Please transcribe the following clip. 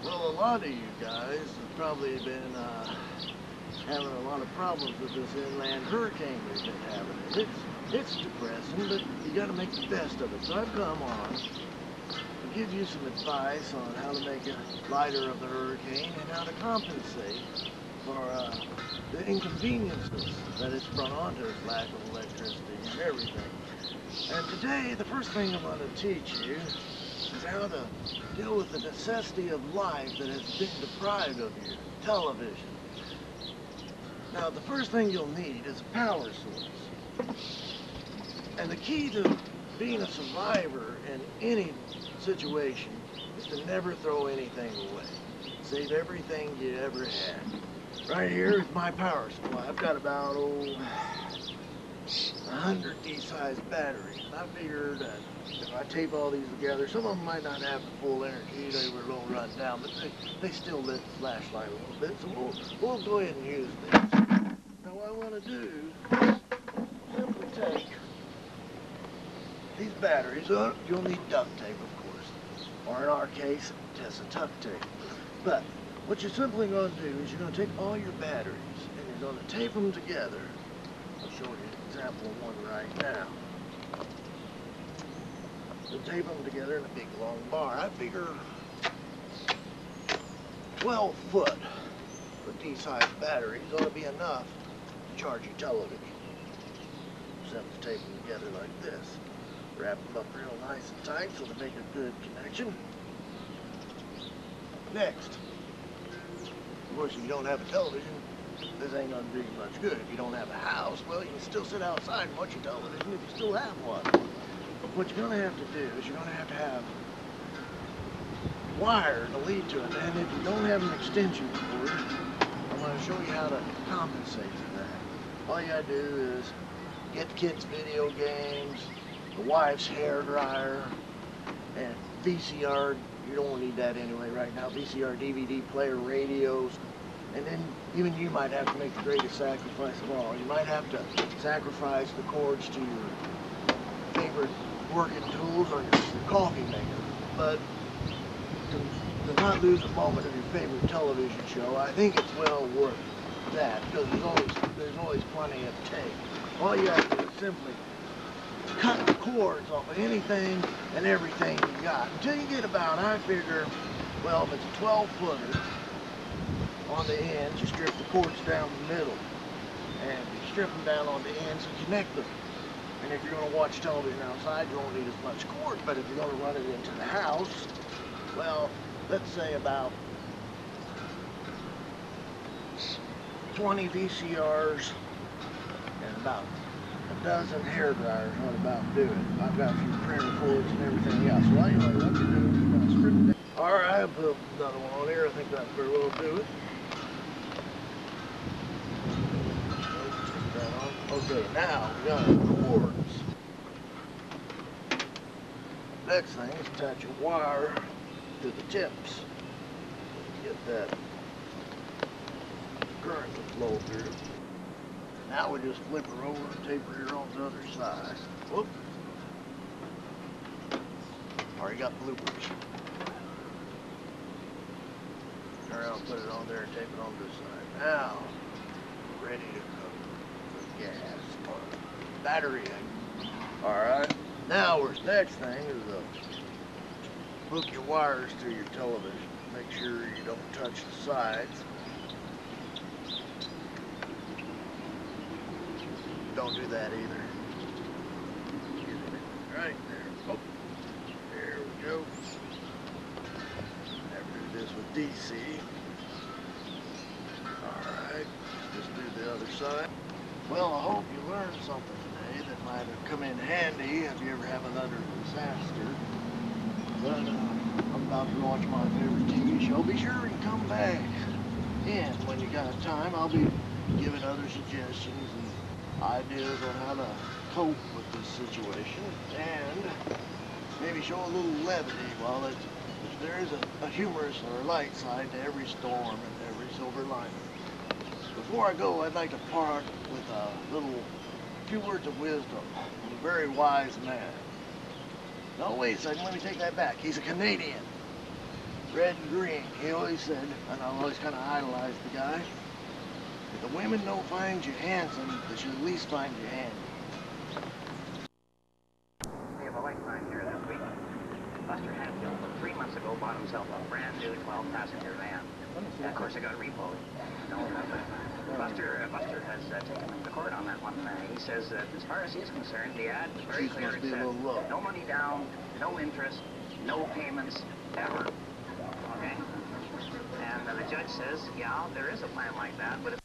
Well, a lot of you guys have probably been having a lot of problems with this inland hurricane we've been having. It's depressing, but you got to make the best of it. So I've come on to give you some advice on how to make it lighter of the hurricane and how to compensate for the inconveniences that it's brought onto us, lack of electricity and everything. And today, the first thing I'm going to teach you is how to deal with the necessity of life that has been deprived of you, television. Now, the first thing you'll need is a power source. And the key to being a survivor in any situation is to never throw anything away. Save everything you ever had. Right here is my power supply. I've got about 100 D-sized batteries. I figured that if I tape all these together, some of them might not have the full energy, they were a little run down, but they still lit the flashlight a little bit, so we'll go ahead and use this. Now what I want to do is simply take these batteries. You'll need duct tape, of course, or in our case, just a tuck tape. But what you're simply going to do is you're going to take all your batteries and you're going to tape them together. I'll show you an example of one right now. So tape them together in a big long bar. I figure 12 foot with D-sized batteries ought to be enough to charge your television. Simply tape them together like this. Wrap them up real nice and tight so they make a good connection. Next, of course, if you don't have a television, this ain't gonna do you much good. If you don't have a house, well, you can still sit outside and watch your television if you still have one. What you're gonna have to do is you're gonna have wire to lead to it. And if you don't have an extension cord, I'm gonna show you how to compensate for that. All you gotta do is get the kids' video games, the wife's hair dryer, and VCR. You don't need that anyway right now. VCR, DVD player, radios. And then even you might have to make the greatest sacrifice of all. You might have to sacrifice the cords to your favorite working tools or your coffee maker. But to not lose a moment of your favorite television show, I think it's well worth that, because there's always plenty of tape. All you have to do is simply cut the cords off of anything and everything you got until you get about, I figure, well, if it's a 12-footer, on the ends, you strip the cords down the middle, and you strip them down on the ends and connect them. And if you're going to watch television outside, you won't need as much cord, but if you're going to run it into the house, well, let's say about 20 VCRs and about a dozen hair dryers ought about do it. I've got a few printer cords and everything else. Well, anyway, what you do is you're going to strip it down. Alright, I'll put another one on here. I think that very well do it. Okay, now we got our cords. Next thing is attach a wire to the tips. Get that current to flow through. Now we just flip her over and taper her on the other side. Whoop. Already got bloopers. Turn around, put it on there and tape it on this side. Now, ready to go. Gas or battery. Alright, now our next thing is hook your wires to your television. Make sure you don't touch the sides. Don't do that either. Right there. Oh, there we go. Never do this with DC. Alright, just do the other side. Well, I hope you learned something today that might have come in handy if you ever have another disaster. But I'm about to watch my favorite TV show. Be sure and come back in when you got time. I'll be giving other suggestions and ideas on how to cope with this situation and maybe show a little levity while there is a humorous or a light side to every storm and every silver lining. Before I go, I'd like to part with a few words of wisdom from a very wise man. No, wait a second, let me take that back. He's a Canadian. red and green. He always said, and I always kind of idolized the guy, if the women don't find you handsome, they should at least find you handy. We have a lifetime here this week. Buster Hatfield, 3 months ago, bought himself a brand new 12-passenger van. Of course, it got repoed. Buster has taken him to court on that one. He says that as far as he's concerned, the ad was very clear. It said, no money down, no interest, no payments, ever. Okay? And the judge says, yeah, there is a plan like that, but it's